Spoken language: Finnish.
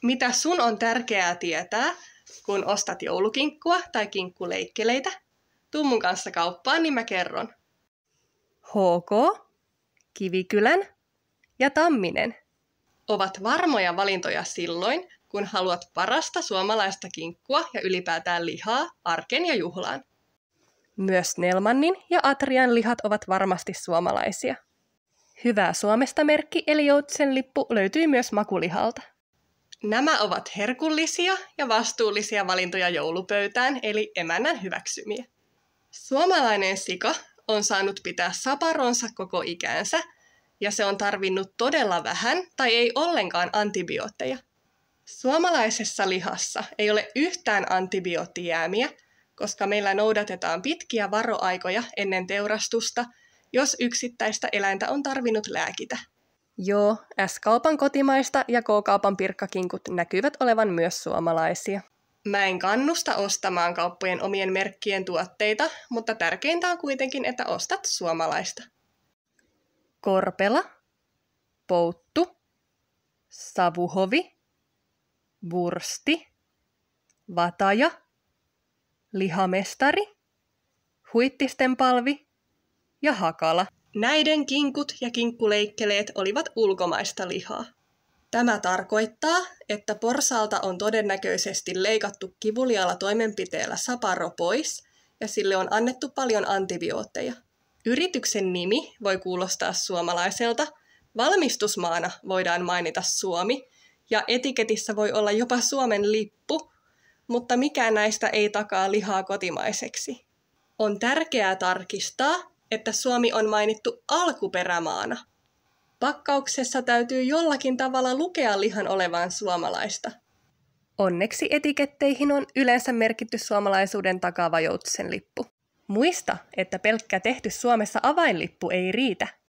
Mitä sun on tärkeää tietää, kun ostat joulukinkkua tai kinkkuleikkeleitä? Tuu mun kanssa kauppaan, niin mä kerron. HK, Kivikylän ja Tamminen ovat varmoja valintoja silloin, kun haluat parasta suomalaista kinkkua ja ylipäätään lihaa arkeen ja juhlaan. Myös Snellmanin ja Atrian lihat ovat varmasti suomalaisia. Hyvää Suomesta -merkki eli Joutsenlippu löytyy myös Makulihalta. Nämä ovat herkullisia ja vastuullisia valintoja joulupöytään, eli emännän hyväksymiä. Suomalainen sika on saanut pitää saparonsa koko ikänsä, ja se on tarvinnut todella vähän tai ei ollenkaan antibiootteja. Suomalaisessa lihassa ei ole yhtään antibioottijäämiä, koska meillä noudatetaan pitkiä varoaikoja ennen teurastusta, jos yksittäistä eläintä on tarvinnut lääkitä. Joo, S-kaupan kotimaista ja K-kaupan pirkkakinkut näkyvät olevan myös suomalaisia. Mä en kannusta ostamaan kauppojen omien merkkien tuotteita, mutta tärkeintä on kuitenkin, että ostat suomalaista. Korpela, Pouttu, Savuhovi, Vursti, Vataja, Lihamestari, Huittisten palvi ja Hakala. Näiden kinkut ja kinkkuleikkeleet olivat ulkomaista lihaa. Tämä tarkoittaa, että porsaalta on todennäköisesti leikattu kivuliaalla toimenpiteellä saparo pois ja sille on annettu paljon antibiootteja. Yrityksen nimi voi kuulostaa suomalaiselta, valmistusmaana voidaan mainita Suomi ja etiketissä voi olla jopa Suomen lippu, mutta mikään näistä ei takaa lihaa kotimaiseksi. On tärkeää tarkistaa, että Suomi on mainittu alkuperämaana. Pakkauksessa täytyy jollakin tavalla lukea lihan olevan suomalaista. Onneksi etiketteihin on yleensä merkitty suomalaisuuden takaava Joutsenlippu. Muista, että pelkkä tehty Suomessa avainlippu ei riitä.